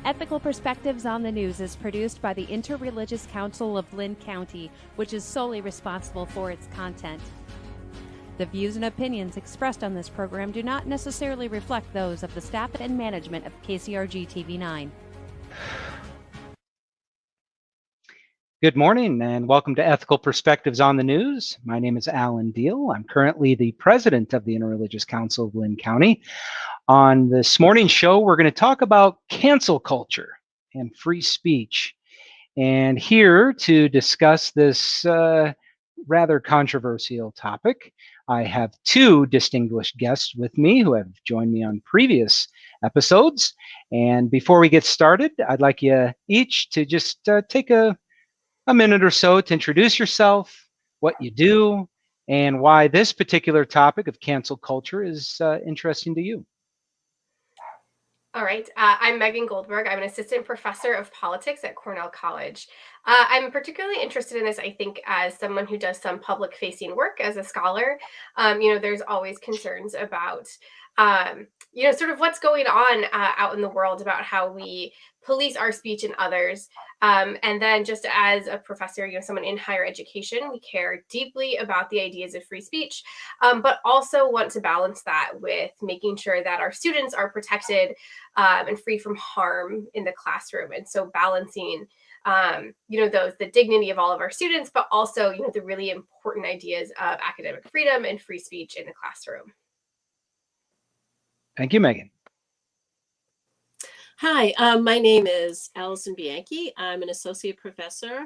Ethical Perspectives on the News is produced by the Interreligious Council of Linn County, which is solely responsible for its content. The views and opinions expressed on this program do not necessarily reflect those of the staff and management of KCRG TV9. Good morning and welcome to Ethical Perspectives on the News. My name is Diehl. I'm currently the president of the Interreligious Council of Linn County. On this morning's show, we're going to talk about cancel culture and free speech. And here to discuss this rather controversial topic, I have two distinguished guests with me who have joined me on previous episodes. And before we get started, I'd like you each to just take a minute or so to introduce yourself, what you do, and why this particular topic of cancel culture is interesting to you. All right. I'm Megan Goldberg. I'm an assistant professor of politics at Cornell College. I'm particularly interested in this, I think, as someone who does some public-facing work as a scholar. There's always concerns about, sort of what's going on out in the world about how we police our speech and others. And then just as a professor, someone in higher education, we care deeply about the ideas of free speech, but also want to balance that with making sure that our students are protected and free from harm in the classroom. And so balancing, the dignity of all of our students, but also, the really important ideas of academic freedom and free speech in the classroom. Thank you, Megan. Hi, my name is Alison Bianchi. I'm an associate professor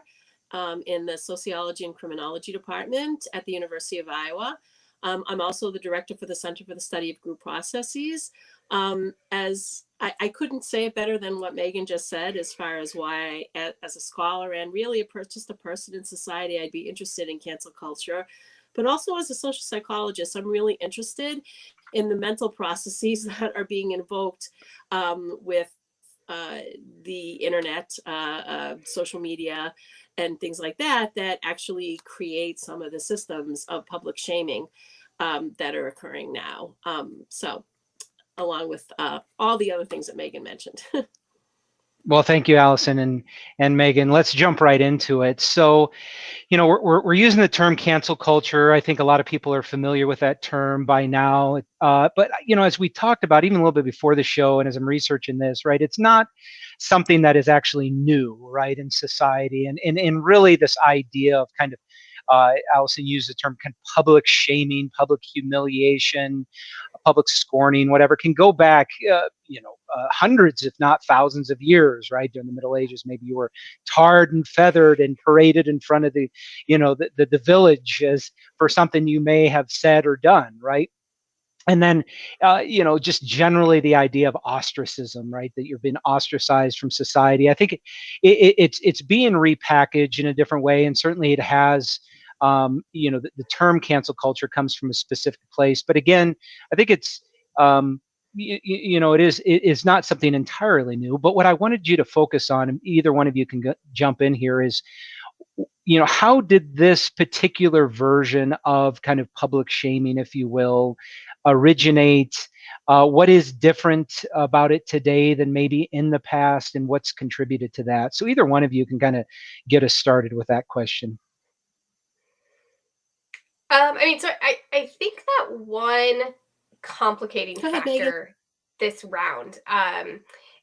in the Sociology and Criminology Department at the University of Iowa. I'm also the director for the Center for the Study of Group Processes. As I couldn't say it better than what Megan just said, as far as why, as a scholar and really just a person in society, I'd be interested in cancel culture. But also as a social psychologist, I'm really interested in the mental processes that are being invoked with the internet, social media, and things like that, that actually create some of the systems of public shaming that are occurring now. So along with all the other things that Megan mentioned. Well, thank you, Allison and Megan. Let's jump right into it. So, we're using the term cancel culture. I think a lot of people are familiar with that term by now. But as we talked about even a little bit before the show, and as I'm researching this, right, it's not something that is actually new, right, in society. And really this idea of kind of, Allison used the term kind of public shaming, public humiliation, public scorning, whatever, can go back, hundreds, if not thousands of years, right? During the Middle Ages, maybe you were tarred and feathered and paraded in front of the village as for something you may have said or done, right? And then, just generally the idea of ostracism, right? That you're being ostracized from society. I think it's being repackaged in a different way, and certainly it has. The term cancel culture comes from a specific place, but again, I think it's it is not something entirely new. But what I wanted you to focus on, and either one of you can jump in here, is how did this particular version of kind of public shaming, if you will, originate? What is different about it today than maybe in the past, and what's contributed to that? So either one of you can kind of get us started with that question. I think that one complicating factor this round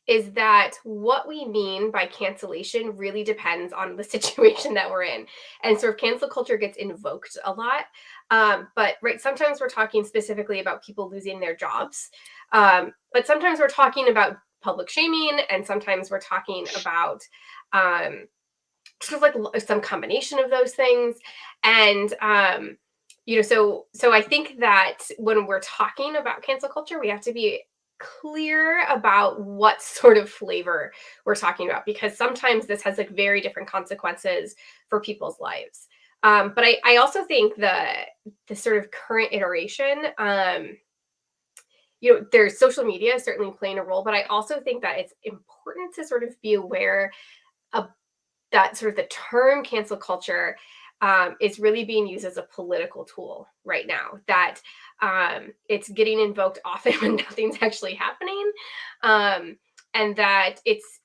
is that what we mean by cancellation really depends on the situation that we're in. And sort of cancel culture gets invoked a lot. But right, sometimes we're talking specifically about people losing their jobs. But sometimes we're talking about public shaming, and sometimes we're talking about sort of like some combination of those things. And so I think that when we're talking about cancel culture, we have to be clear about what sort of flavor we're talking about, because sometimes this has like very different consequences for people's lives. But I also think the sort of current iteration, there's social media certainly playing a role, but I also think that it's important to sort of be aware of that sort of the term cancel culture is really being used as a political tool right now, that it's getting invoked often when nothing's actually happening. and that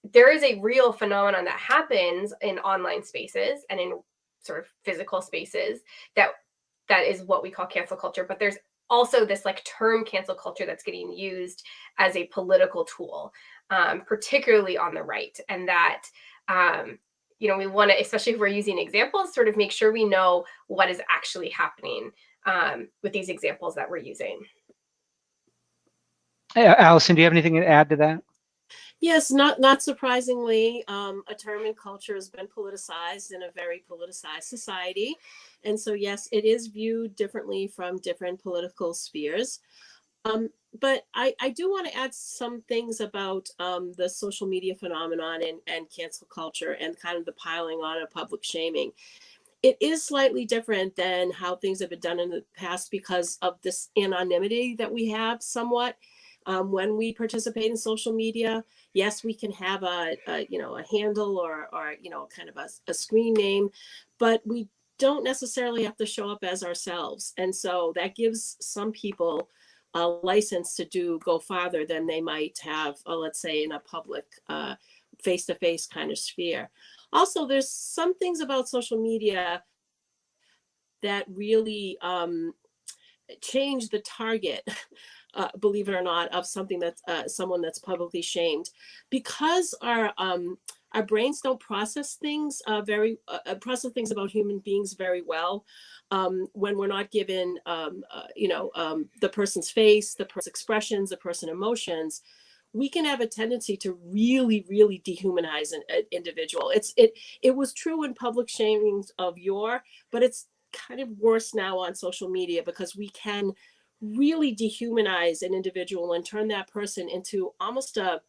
there is a real phenomenon that happens in online spaces and in sort of physical spaces that is what we call cancel culture. But there's also this like term cancel culture that's getting used as a political tool, particularly on the right. And that, we want to, especially if we're using examples, sort of make sure we know what is actually happening with these examples that we're using. Alison, do you have anything to add to that? Yes, not surprisingly, a term and culture has been politicized in a very politicized society. And so, yes, it is viewed differently from different political spheres. But I do want to add some things about the social media phenomenon and cancel culture and kind of the piling on of public shaming. It is slightly different than how things have been done in the past because of this anonymity that we have somewhat. When we participate in social media, yes, we can have a handle or kind of a screen name, but we don't necessarily have to show up as ourselves. And so that gives some people a license to go farther than they might have, let's say, in a public face-to-face kind of sphere. Also, there's some things about social media that really change the target, believe it or not, of something that's someone that's publicly shamed, because our brains don't process things process things about human beings very well when we're not given the person's face, the person's expressions, the person's emotions. We can have a tendency to really, really dehumanize an individual. It was true in public shamings of yore, but it's kind of worse now on social media because we can really dehumanize an individual and turn that person into almost a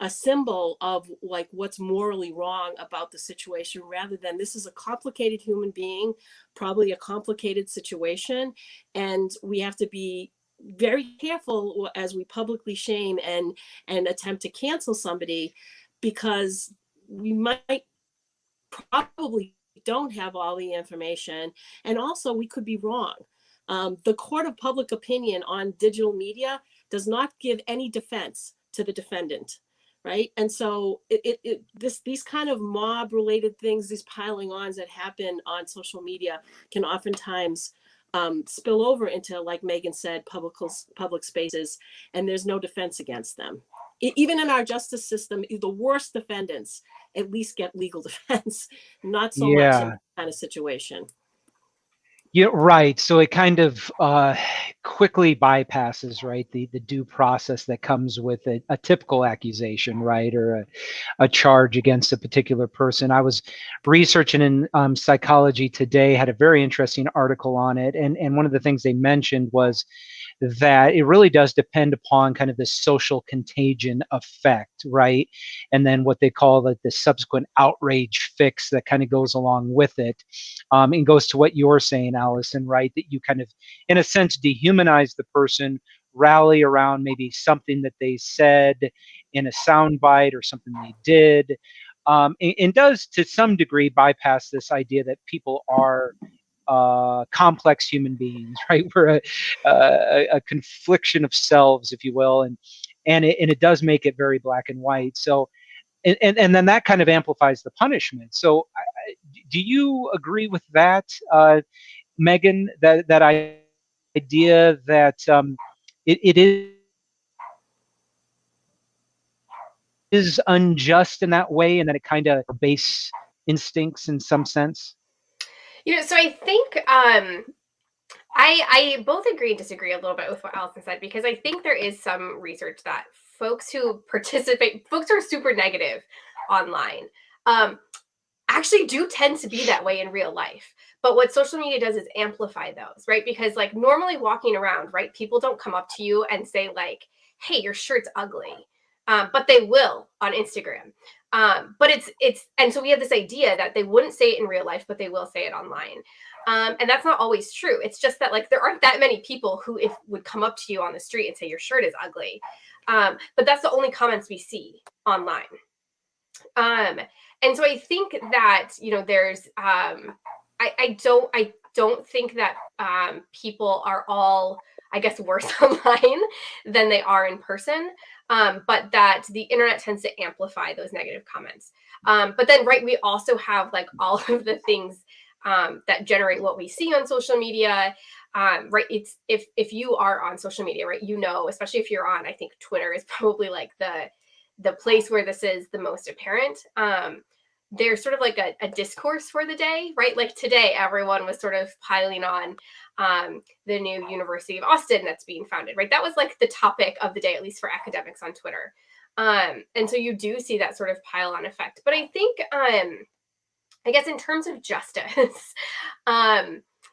symbol of like what's morally wrong about the situation, rather than this is a complicated human being, probably a complicated situation, and we have to be very careful as we publicly shame and attempt to cancel somebody, because we might probably don't have all the information, and also we could be wrong. The court of public opinion on digital media does not give any defense to the defendant, right? And so these kind of mob related things, these piling ons that happen on social media can oftentimes spill over into, like Megan said, public spaces, and there's no defense against them. Even in our justice system, the worst defendants at least get legal defense, not so much in that kind of situation. Yeah, right. So it kind of quickly bypasses, right, the due process that comes with a typical accusation, right, or a charge against a particular person. I was researching in Psychology Today, had a very interesting article on it, and one of the things they mentioned was that it really does depend upon kind of the social contagion effect, right? And then what they call the subsequent outrage fix that kind of goes along with it. And goes to what you're saying, Alison, right? That you kind of, in a sense, dehumanize the person, rally around maybe something that they said in a soundbite or something they did, and does to some degree bypass this idea that people are complex human beings, right? We're a confliction of selves, if you will, and it does make it very black and white. So, and then that kind of amplifies the punishment. So, do you agree with that, Megan? That idea that it is unjust in that way, and that it kind of base instincts in some sense? So I think I both agree and disagree a little bit with what Alison said, because I think there is some research that folks who are super negative online, actually do tend to be that way in real life. But what social media does is amplify those, right? Because like normally walking around, right, people don't come up to you and say like, hey, your shirt's ugly. But they will on Instagram. But it's and so we have this idea that they wouldn't say it in real life, but they will say it online. And that's not always true. It's just that like there aren't that many people who would come up to you on the street and say your shirt is ugly. But that's the only comments we see online. And so I think that, there's I don't think that people are all, I guess, worse online than they are in person. But that the internet tends to amplify those negative comments. But then, right, we also have like all of the things that generate what we see on social media. Right, it's if you are on social media, right, you know, especially if you're on, I think Twitter is probably like the place where this is the most apparent. There's sort of like a discourse for the day, right? Like today, everyone was sort of piling on the new University of Austin that's being founded, right? That was like the topic of the day, at least for academics on Twitter. And so you do see that sort of pile on effect. But I think, I guess in terms of justice,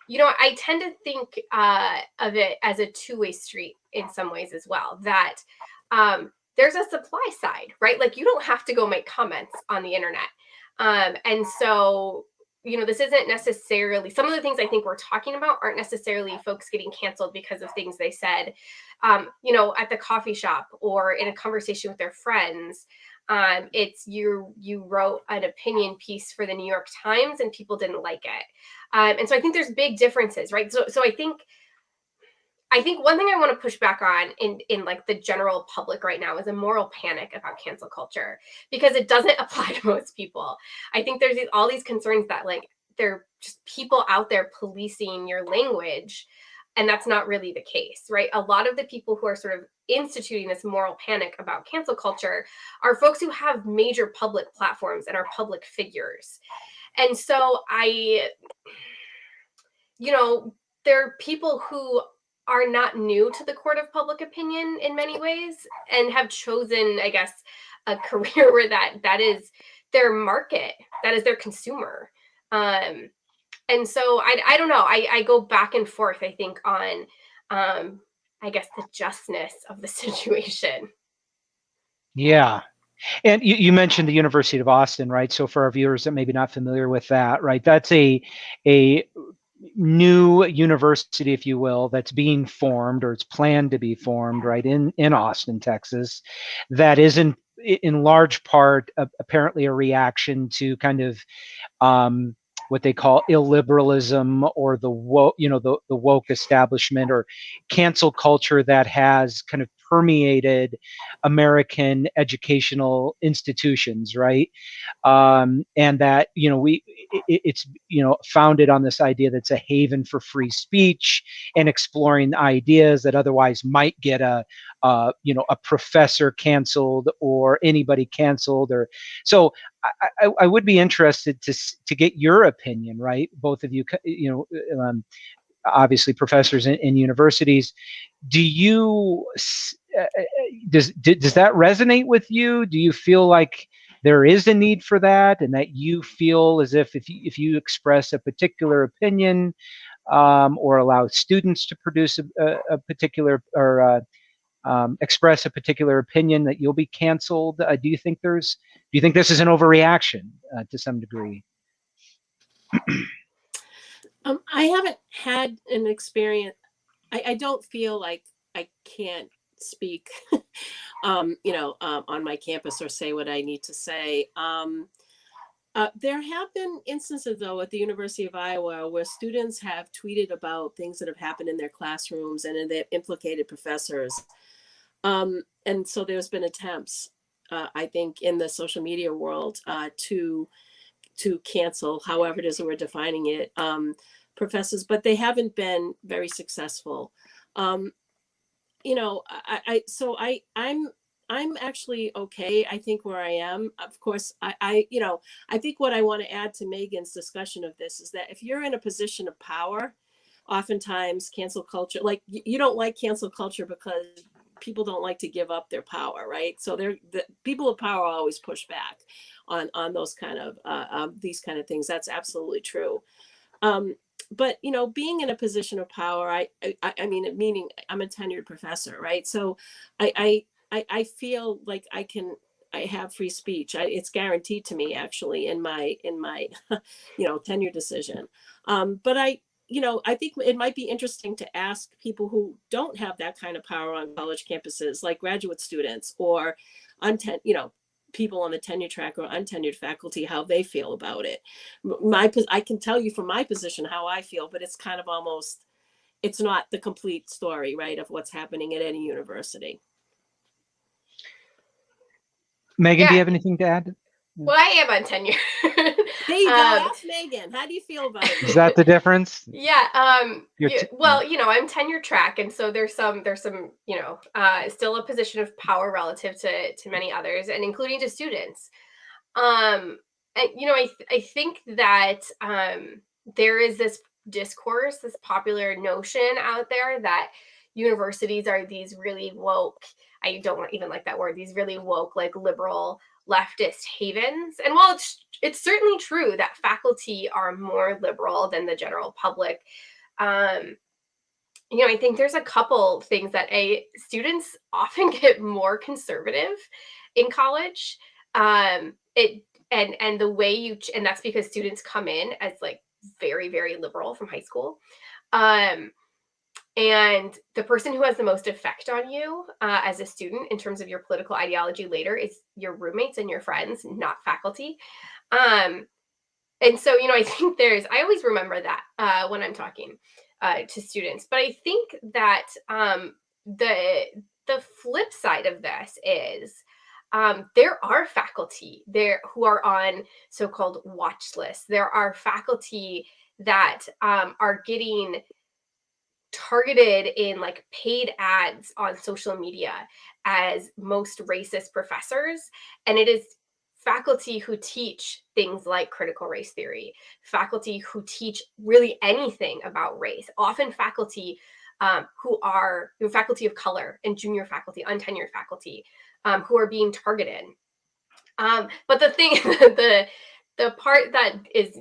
you know, I tend to think of it as a two-way street in some ways as well, that there's a supply side, right? Like you don't have to go make comments on the internet. And so, you know, this isn't necessarily, some of the things I think we're talking about aren't necessarily folks getting canceled because of things they said, you know, at the coffee shop or in a conversation with their friends. It's you wrote an opinion piece for the New York Times and people didn't like it. And so I think there's big differences, right? So I think one thing I want to push back on in like the general public right now is a moral panic about cancel culture, because it doesn't apply to most people. I think there's all these concerns that like there are just people out there policing your language, and that's not really the case, right? A lot of the people who are sort of instituting this moral panic about cancel culture are folks who have major public platforms and are public figures. And so you know, there are people who are not new to the court of public opinion in many ways and have chosen, I guess, a career where that is their market, that is their consumer. And so I don't know, I go back and forth, I think, on, I guess, the justness of the situation. Yeah. And you mentioned the University of Austin, right? So for our viewers that may be not familiar with that, right, that's a new university, if you will, that's being formed, or it's planned to be formed, right, in Austin, Texas, that is in large part apparently a reaction to kind of what they call illiberalism, or the woke, you know, the woke establishment or cancel culture that has kind of permeated American educational institutions, right? And that, you know, it's, you know, founded on this idea that's a haven for free speech and exploring ideas that otherwise might get you know, a professor canceled or anybody canceled. Or so I would be interested to get your opinion, right? Both of you, you know, obviously professors in universities. Do you does that resonate with you? Do you feel like there is a need for that, and that you feel as if you express a particular opinion, or allow students to produce a particular, or express a particular opinion, that you'll be canceled? Do you think this is an overreaction to some degree? I haven't had an experience. I don't feel like I can't speak, you know, on my campus or say what I need to say. There have been instances, though, at the University of Iowa where students have tweeted about things that have happened in their classrooms and they've implicated professors. And so there's been attempts, I think, in the social media world to cancel, however it is that we're defining it, professors, but they haven't been very successful. You know, I'm actually okay, I think, where I am. Of course, you know, I think what I want to add to Megan's discussion of this is that if you're in a position of power, oftentimes cancel culture, like you don't like cancel culture because people don't like to give up their power, right? So the people of power always push back on those kind of these kind of things. That's absolutely true. But you know, being in a position of power, I mean, meaning I'm a tenured professor, right? So I feel like I have free speech. It's guaranteed to me, actually, in my you know, tenure decision. But you know, I think it might be interesting to ask people who don't have that kind of power on college campuses, like graduate students or you know, people on the tenure track or untenured faculty, how they feel about it. I can tell you from my position how I feel, but it's kind of almost, it's not the complete story, right, of what's happening at any university. Megan, do you have anything to add? Well, I am on tenure. There you go. Ask Megan. How do you feel about it? Is that the difference? Yeah. Well, I'm tenure track, and so there's some, still a position of power relative to many others, and including to students. And I think that there is this discourse, this popular notion out there that universities are these really woke, I don't even like that word, these really woke, like liberal leftist havens. And while it's certainly true that faculty are more liberal than the general public, I think there's a couple things that students often get more conservative in college. And the way and that's because students come in as like very, very liberal from high school. And the person who has the most effect on you as a student in terms of your political ideology later is your roommates and your friends, not faculty. And so, I think I always remember that when I'm talking to students. But I think that the flip side of this is there are faculty there who are on so-called watch lists. There are faculty that are getting targeted in like paid ads on social media as most racist professors. And it is faculty who teach things like critical race theory, faculty who teach really anything about race, often faculty who are faculty of color and junior faculty, untenured faculty, who are being targeted. But the thing, the part that is,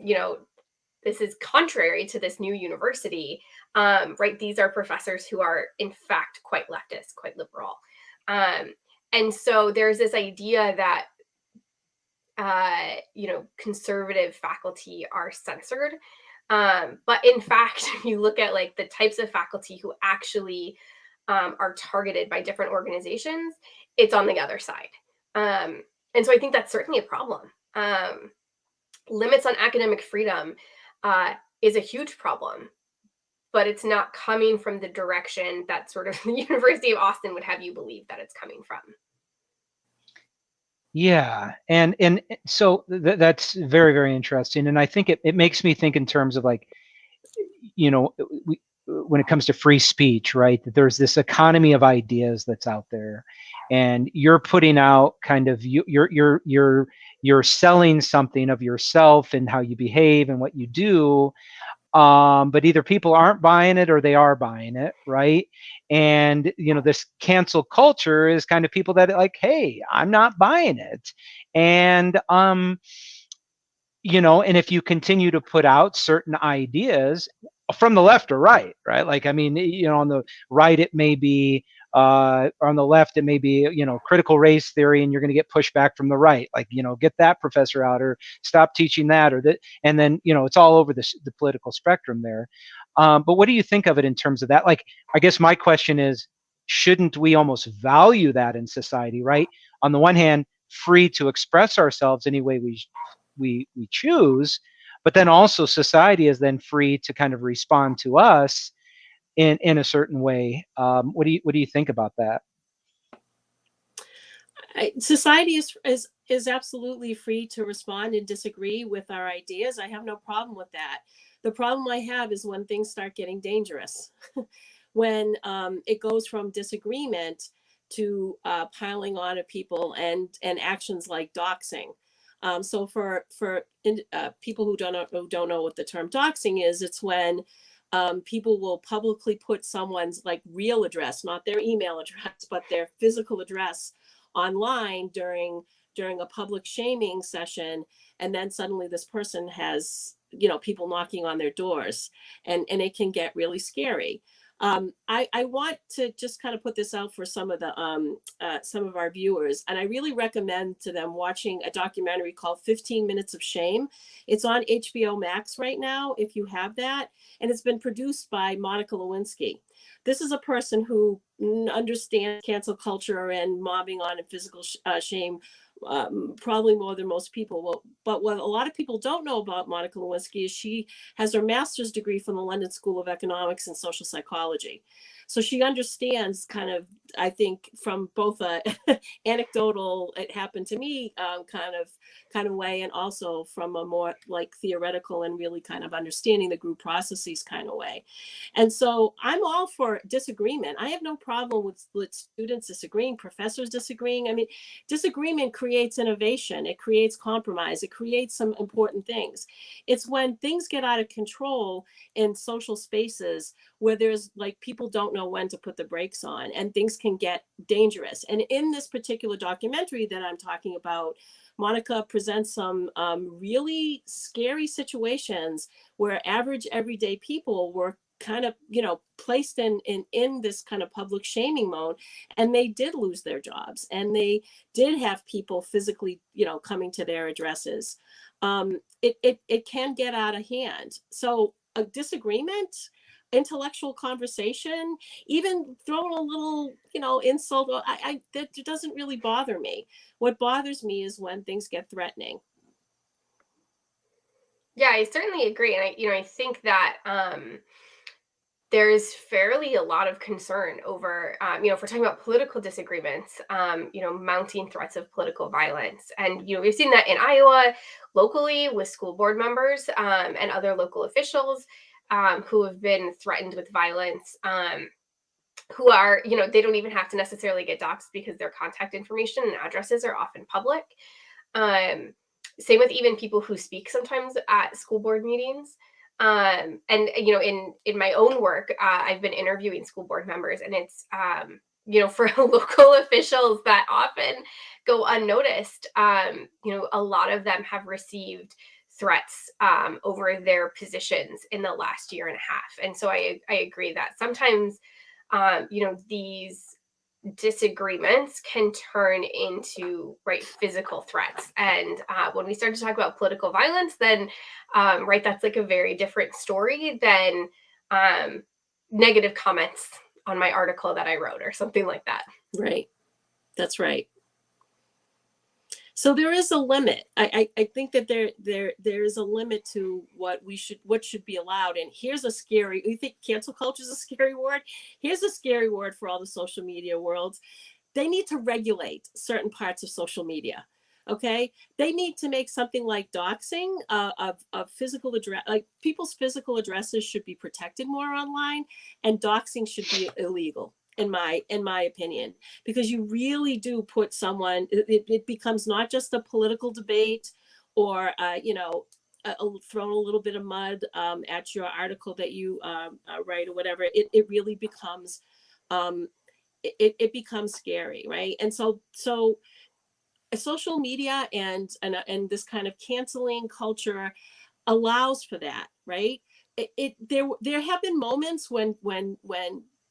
this is contrary to this new university, right? These are professors who are in fact quite leftist, quite liberal. And so there's this idea that, conservative faculty are censored. But in fact, if you look at like the types of faculty who actually are targeted by different organizations, it's on the other side. And so I think that's certainly a problem. Limits on academic freedom is a huge problem, but it's not coming from the direction that sort of the University of Austin would have you believe that it's coming from. Yeah, and so that's very, very interesting, and I think it makes me think in terms of like, when it comes to free speech, right? That there's this economy of ideas that's out there, and you're putting out kind of you're selling something of yourself and how you behave and what you do. But either people aren't buying it or they are buying it, right? And this cancel culture is kind of people that like, hey, I'm not buying it, and and if you continue to put out certain ideas from the left or right, like, I mean, on the right it may be on the left it may be critical race theory, and you're going to get pushback from the right, like, get that professor out, or stop teaching that, or that, and then it's all over the political spectrum there. But what do you think of it in terms of that? Like, I guess my question is, shouldn't we almost value that in society, right? On the one hand, free to express ourselves any way we choose, but then also society is then free to kind of respond to us in a certain way. What do you think about that? Society is absolutely free to respond and disagree with our ideas. I have no problem with that. The problem I have is when things start getting dangerous, when it goes from disagreement to piling on of people and actions like doxing. So for people who don't know what the term doxing is, it's when people will publicly put someone's like real address, not their email address, but their physical address online during a public shaming session, and then suddenly this person has people knocking on their doors, and it can get really scary. I want to just kind of put this out for some of our viewers, and I really recommend to them watching a documentary called 15 Minutes of Shame. It's on HBO Max right now, if you have that, and it's been produced by Monica Lewinsky. This is a person who understands cancel culture and mobbing on and physical shame probably more than most people. Well, but what a lot of people don't know about Monica Lewinsky is she has her master's degree from the London School of Economics and Social Psychology. So she understands kind of, I think, from both a anecdotal, it happened to me kind of way, and also from a more like theoretical and really kind of understanding the group processes kind of way. And so I'm all for disagreement. I have no problem with students disagreeing, professors disagreeing. I mean, disagreement creates innovation. It creates compromise. It creates some important things. It's when things get out of control in social spaces where there's like people don't know when to put the brakes on and things can get dangerous. And in this particular documentary that I'm talking about, Monica presents some really scary situations where average everyday people were kind of, placed in this kind of public shaming mode, and they did lose their jobs, and they did have people physically, coming to their addresses. It can get out of hand. So a disagreement, intellectual conversation, even throwing a little, insult, that doesn't really bother me. What bothers me is when things get threatening. Yeah, I certainly agree. And I think that there's fairly a lot of concern over, if we're talking about political disagreements, mounting threats of political violence. And, we've seen that in Iowa, locally with school board members and other local officials who have been threatened with violence, who are, they don't even have to necessarily get doxxed because their contact information and addresses are often public. Same with even people who speak sometimes at school board meetings. And in my own work, I've been interviewing school board members, and it's for local officials that often go unnoticed. A lot of them have received threats over their positions in the last year and a half. And so I agree that sometimes these disagreements can turn into physical threats. And when we start to talk about political violence, then that's like a very different story than negative comments on my article that I wrote or something like that. Right. That's right. So there is a limit. I think that there is a limit to what should be allowed. And here's a scary, you think cancel culture is a scary word? Here's a scary word for all the social media worlds. They need to regulate certain parts of social media. Okay. They need to make something like doxing of physical address, like people's physical addresses should be protected more online, and doxing should be illegal. In my opinion, because you really do put someone, it becomes not just a political debate or, throwing a little bit of mud at your article that you write or whatever. It really becomes, it becomes scary, right? And so social media and this kind of canceling culture allows for that, right? There have been moments when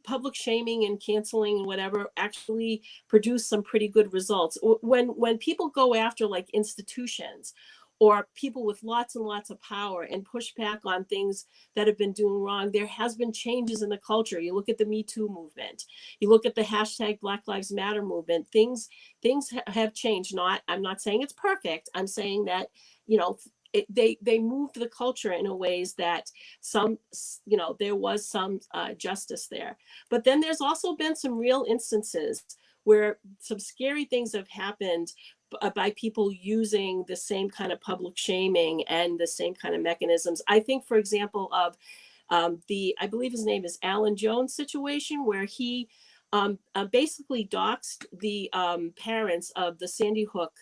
public shaming and canceling and whatever actually produce some pretty good results. When people go after like institutions or people with lots and lots of power and push back on things that have been doing wrong, there has been changes in the culture. You look at the Me Too movement, you look at the hashtag Black Lives Matter movement, things have changed. I'm not saying it's perfect. I'm saying that, they moved the culture in a ways that there was some justice there. But then there's also been some real instances where some scary things have happened by people using the same kind of public shaming and the same kind of mechanisms. I think, for example, of I believe his name is Alan Jones situation, where he basically doxed the parents of the Sandy Hook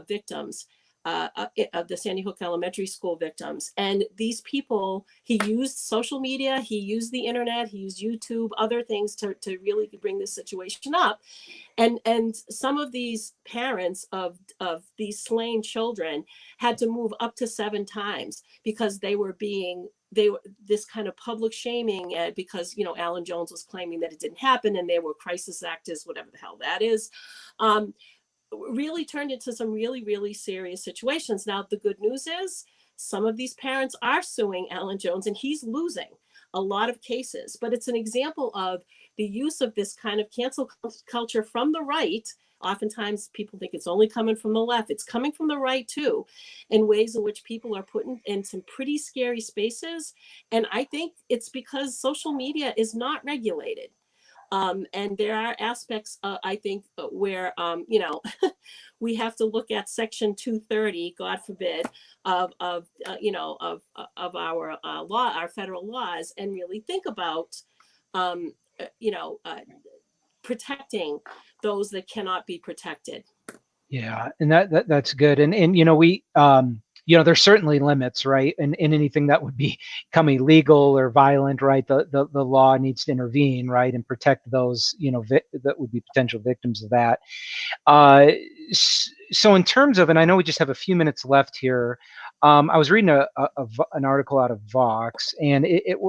victims. Of the Sandy Hook Elementary School victims. And these people, he used social media, he used the internet, he used YouTube, other things to really bring this situation up. And some of these parents of these slain children had to move up to 7 times because they were this kind of public shaming because, Alan Jones was claiming that it didn't happen and they were crisis actors, whatever the hell that is. Really turned into some really, really serious situations. Now, the good news is some of these parents are suing Alan Jones and he's losing a lot of cases. But it's an example of the use of this kind of cancel culture from the right, oftentimes people think it's only coming from the left. It's coming from the right too, in ways in which people are put in some pretty scary spaces. And I think it's because social media is not regulated. And there are aspects, I think, where, we have to look at Section 230, God forbid, of our law, our federal laws, and really think about, protecting those that cannot be protected. Yeah, and that's good. And we there's certainly limits, right? And anything that would become illegal or violent, right? The law needs to intervene, right, and protect those that would be potential victims of that. So in terms of, and I know we just have a few minutes left here. I was reading an article out of Vox, and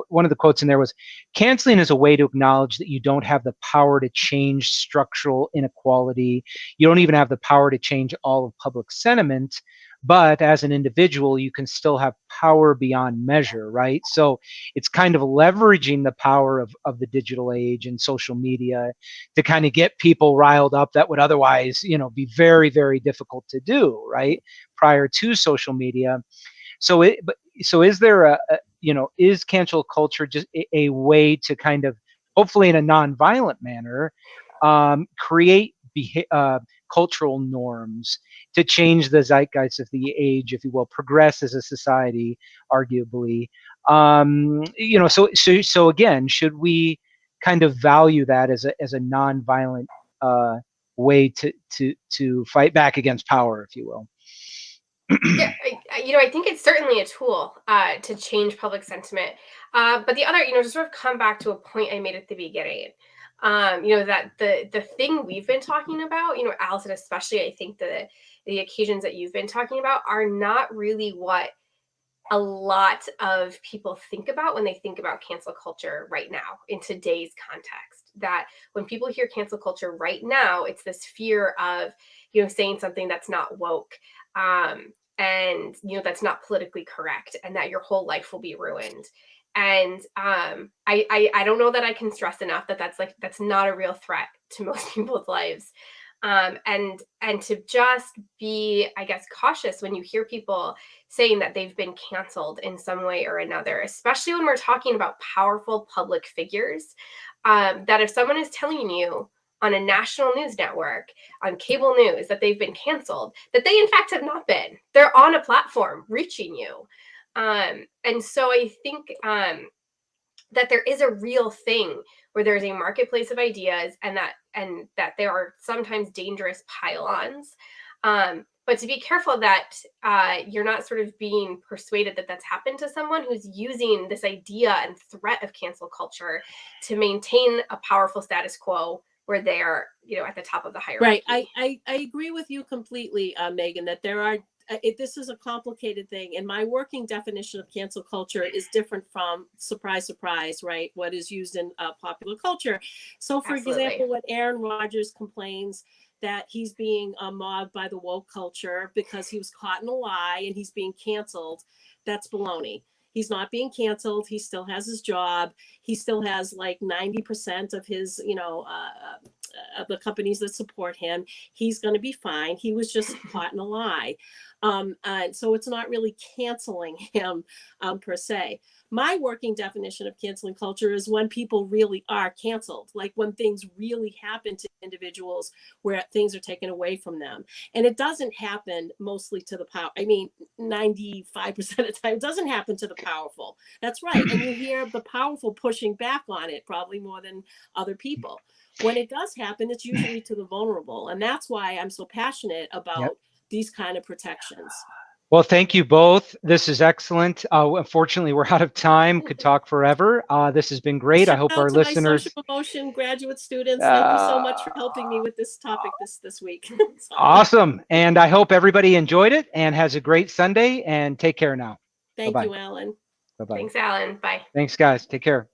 one of the quotes in there was, "Canceling is a way to acknowledge that you don't have the power to change structural inequality. You don't even have the power to change all of public sentiment, but as an individual, you can still have power beyond measure," right? So it's kind of leveraging the power of the digital age and social media to kind of get people riled up that would otherwise, be very, very difficult to do, right, prior to social media. So is there is cancel culture just a way to kind of, hopefully in a nonviolent manner, create cultural norms to change the zeitgeist of the age, if you will, progress as a society, arguably. So again, should we kind of value that as a nonviolent way to fight back against power, if you will? Yeah, I think it's certainly a tool to change public sentiment. But the other, to sort of come back to a point I made at the beginning, that the thing we've been talking about, Alison, especially, I think the occasions that you've been talking about are not really what a lot of people think about when they think about cancel culture right now in today's context. That when people hear cancel culture right now, it's this fear of, saying something that's not woke, and, that's not politically correct, and that your whole life will be ruined. And I don't know that I can stress enough that that's not a real threat to most people's lives. And to just be, I guess, cautious when you hear people saying that they've been canceled in some way or another, especially when we're talking about powerful public figures, that if someone is telling you on a national news network, on cable news, that they've been canceled, that they in fact have not been. They're on a platform reaching you. And so I think that there is a real thing where there's a marketplace of ideas, and that there are sometimes dangerous pile-ons. But to be careful that you're not sort of being persuaded that that's happened to someone who's using this idea and threat of cancel culture to maintain a powerful status quo where they are, at the top of the hierarchy. Right. I agree with you completely, Megan, that there are, this is a complicated thing. And my working definition of cancel culture is different from, surprise, surprise, right, what is used in popular culture. So for example, when Aaron Rodgers complains that he's being mobbed by the woke culture because he was caught in a lie and he's being canceled, that's baloney. He's not being canceled. He still has his job. He still has like 90% of his, of the companies that support him. He's going to be fine. He was just caught in a lie. So it's not really canceling him per se. My working definition of canceling culture is when people really are canceled, like when things really happen to individuals where things are taken away from them. And it doesn't happen mostly to the power. I mean, 95% of the time, it doesn't happen to the powerful. That's right. And you hear the powerful pushing back on it, probably more than other people. When it does happen, it's usually to the vulnerable. And that's why I'm so passionate about these kind of protections. Well, thank you both. This is excellent. Unfortunately, we're out of time. Could talk forever. This has been great. I hope our listeners. My social promotion graduate students, thank you so much for helping me with this topic this week. Awesome. And I hope everybody enjoyed it and has a great Sunday, and take care now. Thank you, Alan. Bye-bye. Thanks, Alan. Bye. Thanks, guys. Take care.